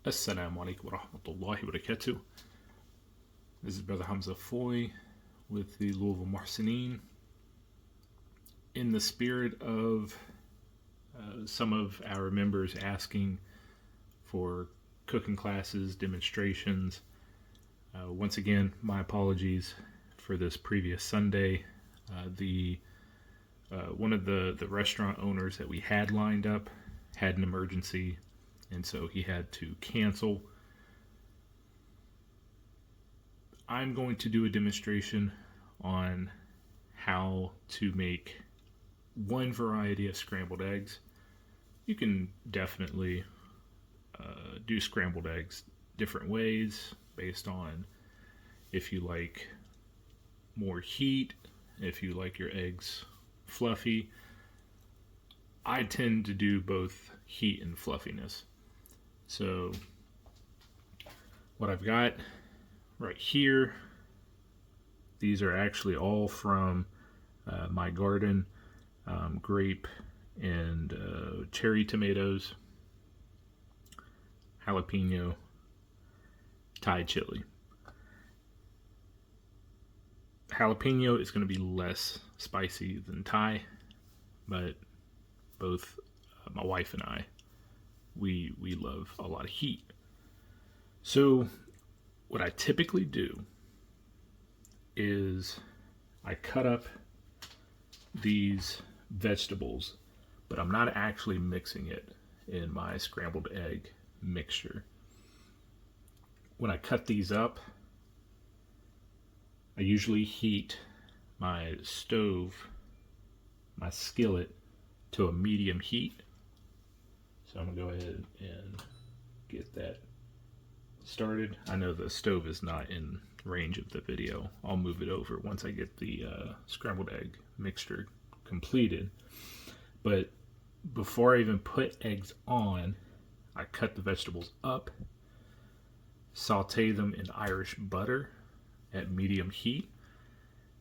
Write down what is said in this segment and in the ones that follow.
Assalamu alaikum wa rahmatullahi wa barakatuh. This is Brother Hamza Foy with the Louisville Muhsineen. In the spirit of some of our members asking for cooking classes, demonstrations, once again, my apologies for this previous Sunday. One of the restaurant owners that we had lined up had an emergency, and so he had to cancel. I'm going to do a demonstration on how to make one variety of scrambled eggs. You can definitely do scrambled eggs different ways based on if you like more heat, if you like your eggs fluffy. I tend to do both heat and fluffiness. So what I've got right here, these are actually all from my garden, grape and cherry tomatoes, jalapeno, Thai chili. Jalapeno is going to be less spicy than Thai, but both my wife and I, we love a lot of heat. So what I typically do is I cut up these vegetables, but I'm not actually mixing it in my scrambled egg mixture. When I cut these up, I usually heat my stove, my skillet, to a medium heat. So I'm going to go ahead and get that started. I know the stove is not in range of the video. I'll move it over once I get the scrambled egg mixture completed. But before I even put eggs on, I cut the vegetables up, saute them in Irish butter at medium heat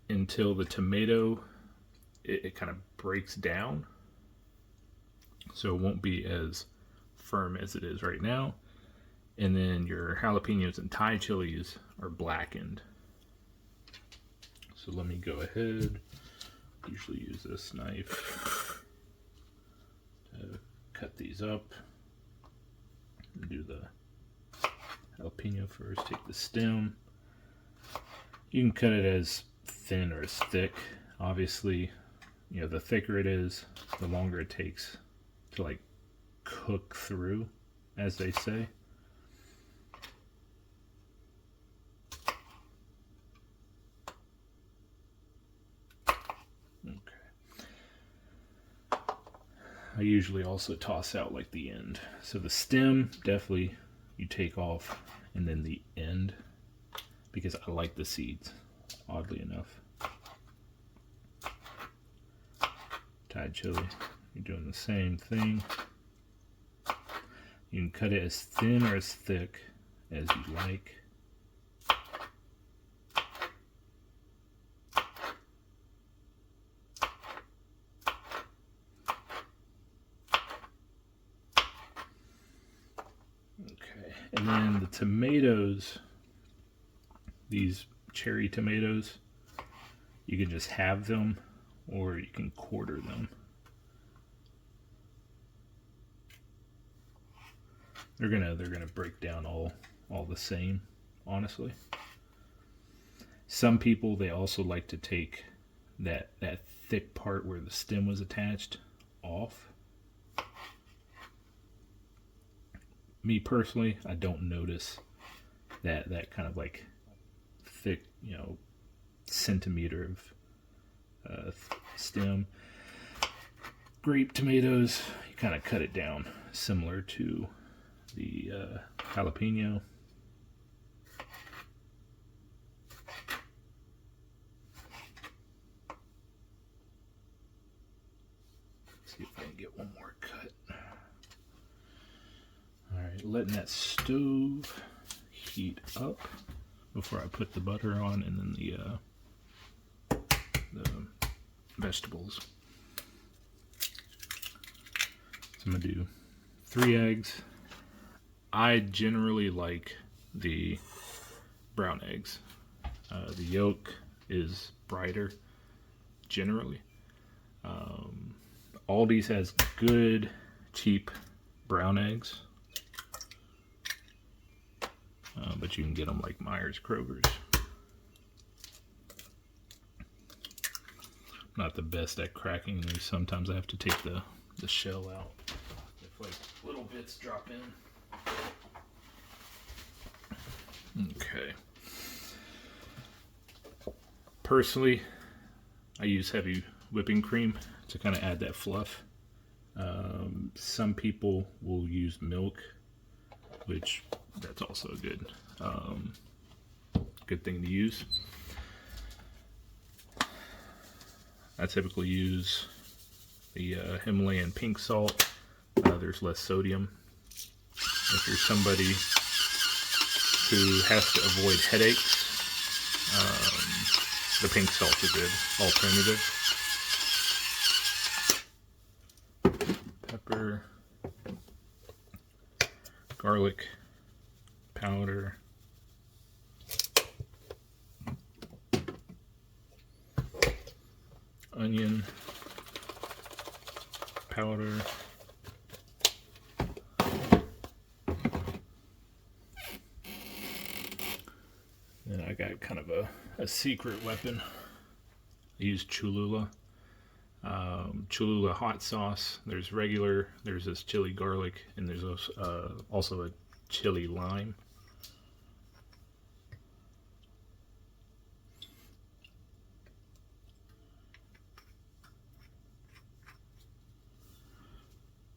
until the tomato, it kind of breaks down, so it won't be as firm as it is right now. And then your jalapenos and Thai chilies are blackened. So let me go ahead, usually use this knife to cut these up. Do the jalapeno first, take the stem. You can cut it as thin or as thick. Obviously, the thicker it is, the longer it takes to cook through, as they say. Okay. I usually also toss out the end. So the stem, definitely you take off, and then the end, because I like the seeds, oddly enough. Thai chili, you're doing the same thing. You can cut it as thin or as thick as you like. Okay, and then the tomatoes, these cherry tomatoes, you can just have them or you can quarter them. They're gonna break down all the same, honestly. Some people, they also like to take that thick part where the stem was attached off. Me personally, I don't notice that kind of thick, centimeter of stem. Grape tomatoes, you kind of cut it down similar to the jalapeno. Let's see if I can get one more cut. Alright, letting that stove heat up before I put the butter on, and then the vegetables. So I'm going to do 3 eggs. I generally like the brown eggs. The yolk is brighter generally. Aldi's has good, cheap brown eggs. But you can get them like Myers, Kroger's. Not the best at cracking these. Sometimes I have to take the shell out if like little bits drop in. Okay. Personally, I use heavy whipping cream to kind of add that fluff. Some people will use milk, which that's also a good thing to use. I typically use the Himalayan pink salt. There's less sodium. If you're somebody who has to avoid headaches, the pink salt's a good alternative. Pepper, garlic powder, onion powder, then I got kind of a secret weapon. I use Cholula. Cholula hot sauce. There's regular, there's this chili garlic, and there's also a chili lime.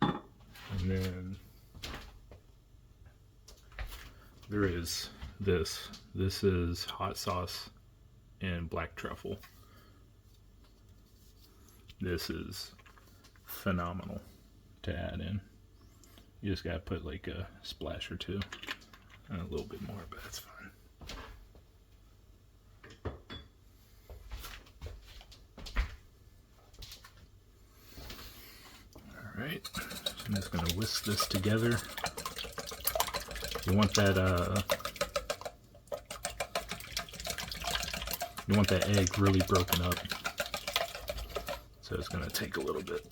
And then there is this. This is hot sauce and black truffle. This is phenomenal to add in. You just gotta put like a splash or two, and a little bit more, but that's fine. Alright, I'm just gonna whisk this together. You want that egg really broken up. So it's gonna take a little bit.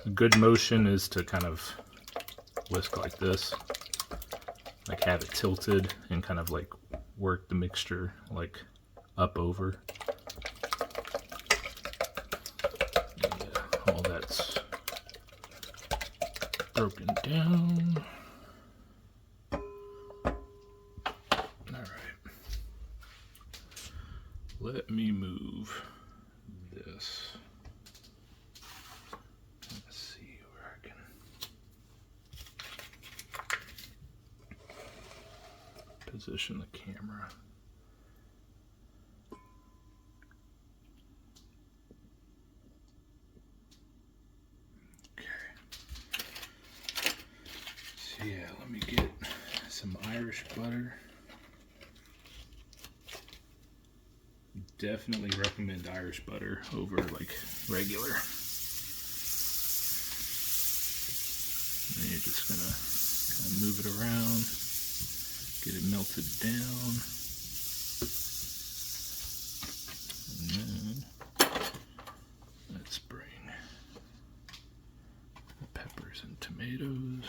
A good motion is to kind of whisk like this, like have it tilted and kind of like work the mixture like up over. Yeah, all that's broken down. Let me move this. Let's see where I can position the camera. Okay. So yeah, let me get some Irish butter. Definitely recommend Irish butter over like regular. And you're just gonna kind of move it around, get it melted down, and then let's bring the peppers and tomatoes.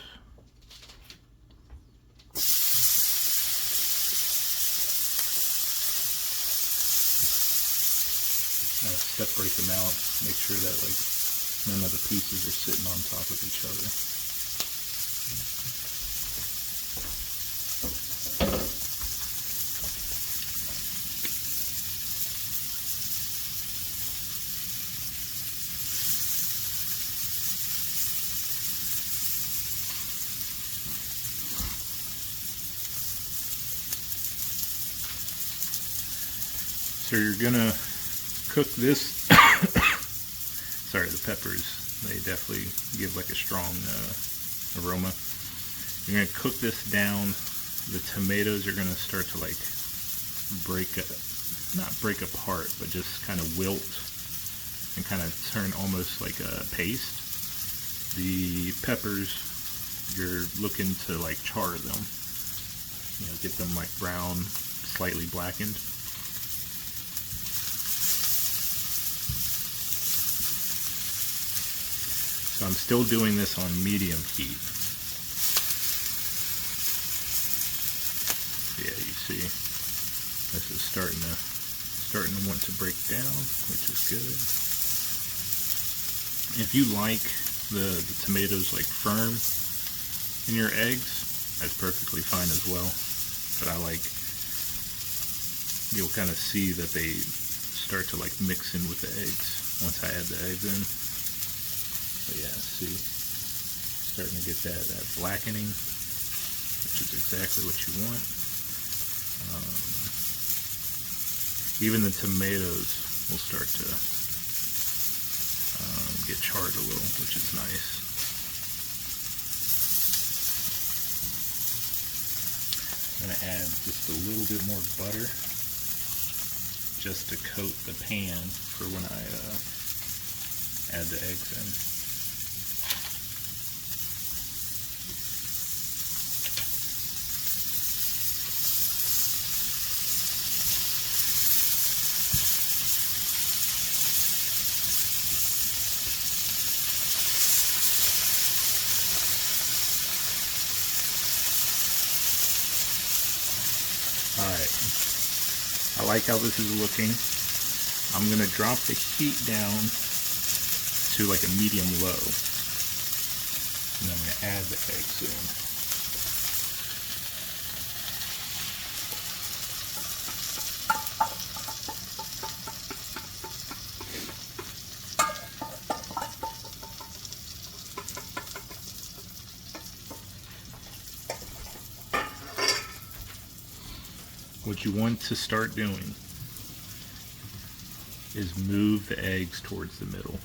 Separate them out, make sure that like none of the pieces are sitting on top of each other. So you're gonna cook this. Sorry, the peppers, they definitely give like a strong aroma. You're gonna cook this down. The tomatoes are gonna start to like not break apart, but just kind of wilt. and kind of turn almost like a paste. The peppers, you're looking to like char them, you know, get them like brown, slightly blackened. So I'm still doing this on medium heat. Yeah, you see, this is starting to want to break down, which is good. If you like the tomatoes like firm in your eggs, that's perfectly fine as well. But I like, you'll kind of see that they start to like mix in with the eggs once I add the eggs in. But yeah, see, starting to get that blackening, which is exactly what you want. Even the tomatoes will start to get charred a little, which is nice. I'm going to add just a little bit more butter just to coat the pan for when I add the eggs in. Alright, I like how this is looking. I'm going to drop the heat down to like a medium low. And I'm going to add the eggs in. What you want to start doing is move the eggs towards the middle.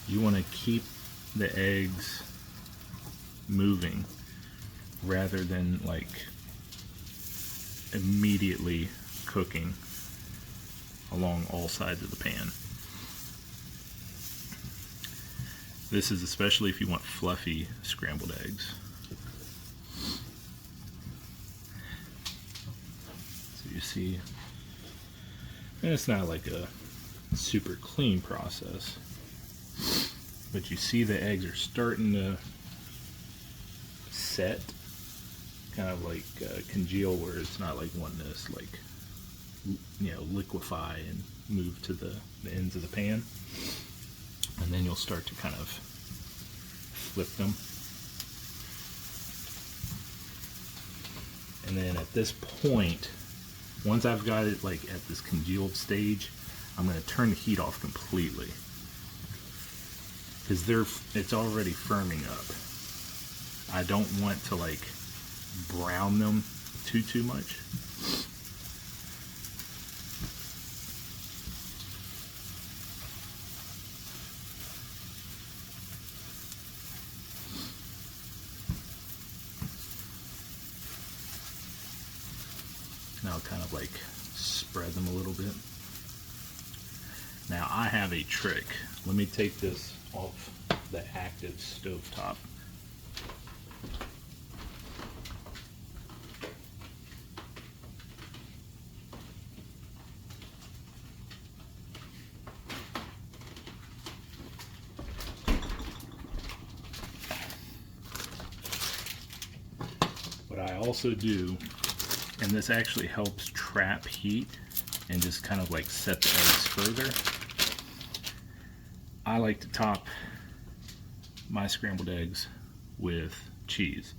You want to keep the eggs moving rather than like immediately cooking along all sides of the pan. This is especially if you want fluffy scrambled eggs. You see, and it's not like a super clean process, but you see the eggs are starting to set, kind of like congeal, where it's not like one that's like, you know, liquefy and move to the ends of the pan, and then you'll start to kind of flip them. And then at this point, once I've got it like at this congealed stage, I'm going to turn the heat off completely, because it's already firming up. I don't want to like brown them too much. Now kind of like spread them a little bit. Now I have a trick. Let me take this off the active stovetop. What I also do, and this actually helps trap heat and just kind of like set the eggs further, I like to top my scrambled eggs with cheese.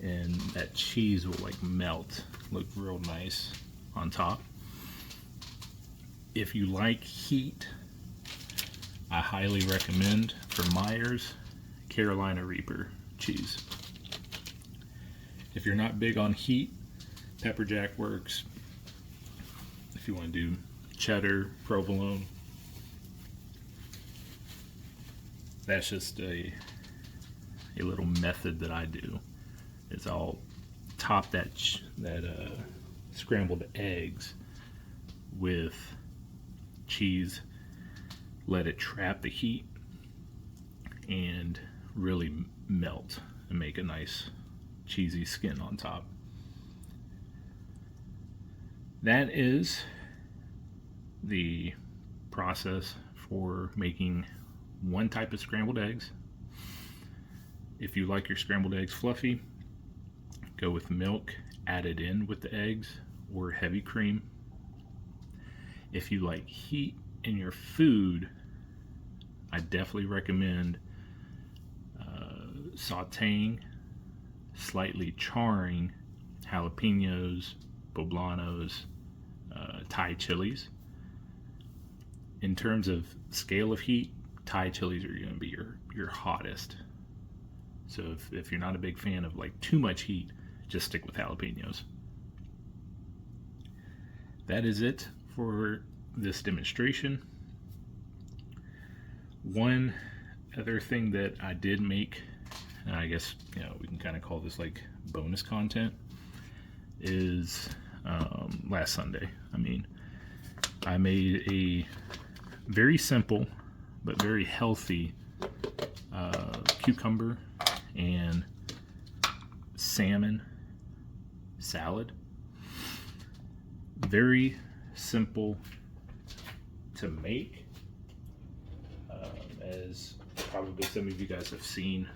And that cheese will like melt, look real nice on top. If you like heat, I highly recommend, for Myers, Carolina Reaper cheese. If you're not big on heat, pepper jack works. If you want to do cheddar, provolone, that's just a little method that I do. Is I'll top that scrambled eggs with cheese, let it trap the heat and really melt and make a nice cheesy skin on top. That is the process for making one type of scrambled eggs. If you like your scrambled eggs fluffy, go with milk added in with the eggs or heavy cream. If you like heat in your food, I definitely recommend sauteing, slightly charring jalapenos, poblanos, Thai chilies. In terms of scale of heat, Thai chilies are going to be your hottest. So if you're not a big fan of like too much heat, just stick with jalapenos. That is it for this demonstration. One other thing that I did make, and I guess we can kind of call this like bonus content, is last Sunday. I made a very simple but very healthy cucumber and salmon salad. Very simple to make, as probably some of you guys have seen.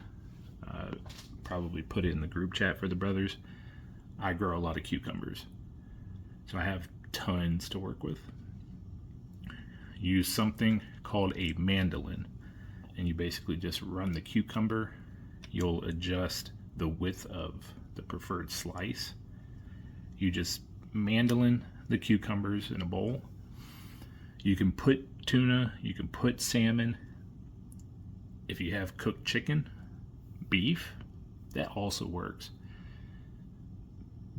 Probably put it in the group chat for the brothers. I grow a lot of cucumbers, so I have tons to work with. Use something called a mandolin, and you basically just run the cucumber. You'll adjust the width of the preferred slice. You just mandolin the cucumbers in a bowl. You can put tuna, you can put salmon. If you have cooked chicken, beef, that also works.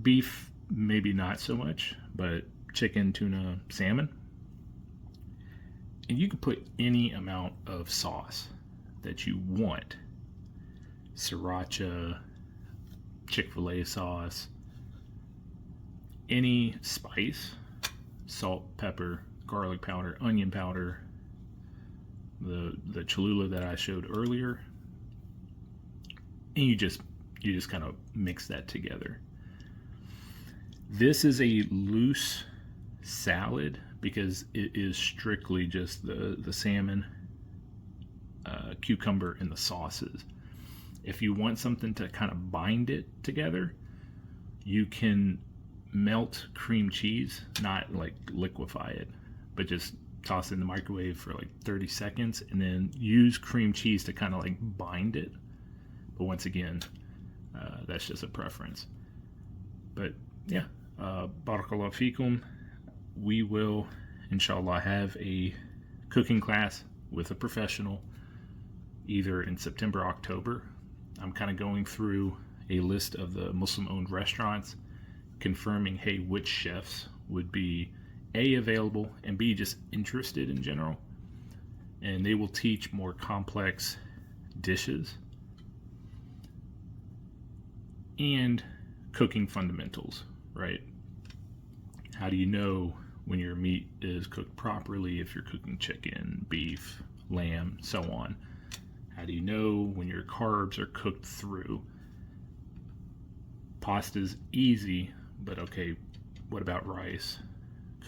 Beef, maybe not so much, but chicken, tuna, salmon. And you can put any amount of sauce that you want. Sriracha, Chick-fil-A sauce, any spice, salt, pepper, garlic powder, onion powder, the Cholula that I showed earlier, and you just kind of mix that together. This is a loose salad because it is strictly just the salmon, cucumber, and the sauces. If you want something to kind of bind it together, you can melt cream cheese, not like liquefy it, but just toss it in the microwave for like 30 seconds and then use cream cheese to kind of like bind it. But once again, that's just a preference. But yeah, barakallah fikum. We will, inshallah, have a cooking class with a professional either in September or October. I'm kind of going through a list of the Muslim-owned restaurants, confirming, hey, which chefs would be A, available, and B, just interested in general. And they will teach more complex dishes and cooking fundamentals, right? How do you know when your meat is cooked properly, if you're cooking chicken, beef, lamb, so on? How do you know when your carbs are cooked through? Pasta's easy, but okay, what about rice,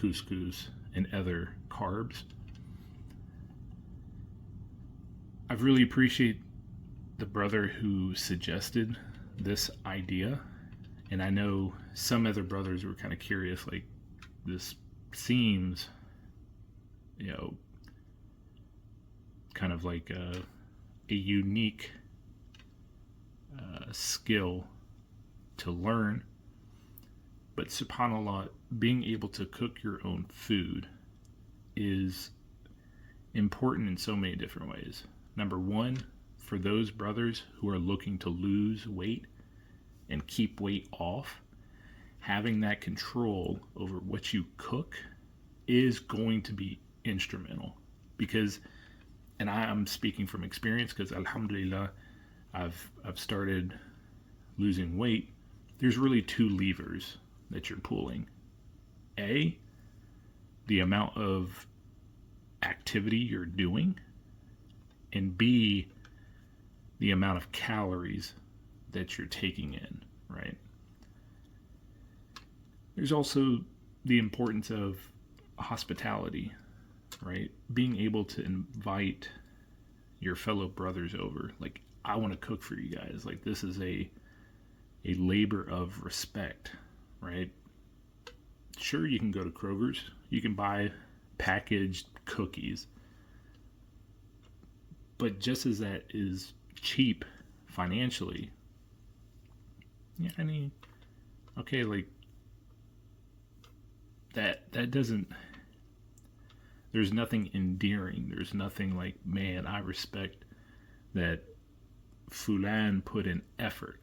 couscous, and other carbs? I really appreciate the brother who suggested this idea, and I know some other brothers were kind of curious, like, this seems, kind of like a unique skill to learn. But subhanAllah, being able to cook your own food is important in so many different ways. Number one, for those brothers who are looking to lose weight and keep weight off, having that control over what you cook is going to be instrumental. Because, and I'm speaking from experience, because alhamdulillah, I've started losing weight. There's really two levers that you're pulling. A, the amount of activity you're doing, and B, the amount of calories that you're taking in, right? There's also the importance of hospitality, right? Being able to invite your fellow brothers over. Like, I want to cook for you guys. Like, this is a labor of respect, right? Sure, you can go to Kroger's. You can buy packaged cookies. But just as that is cheap financially, yeah, I mean, okay, like, that doesn't, there's nothing endearing. There's nothing like, man, I respect that Fulan put in effort.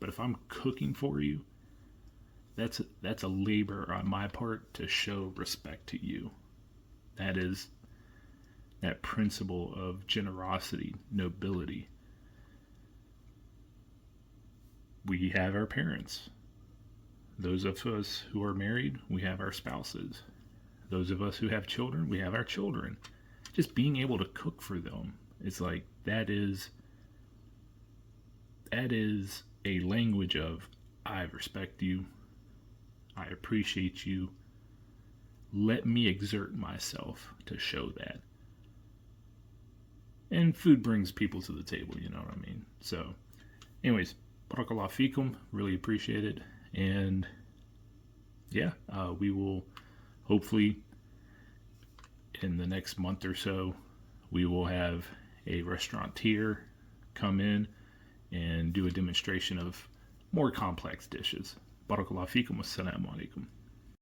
But if I'm cooking for you, that's a labor on my part to show respect to you. That is that principle of generosity, nobility. We have our parents. Those of us who are married, we have our spouses. Those of us who have children, we have our children. Just being able to cook for them, it's like that is a language of, I respect you, I appreciate you, let me exert myself to show that. And food brings people to the table, you know what I mean? So, anyways, barakallah fikum, really appreciate it. And yeah, we will hopefully in the next month or so, we will have a restaurateur come in and do a demonstration of more complex dishes. Barakallah fikum, wassalamu alaikum.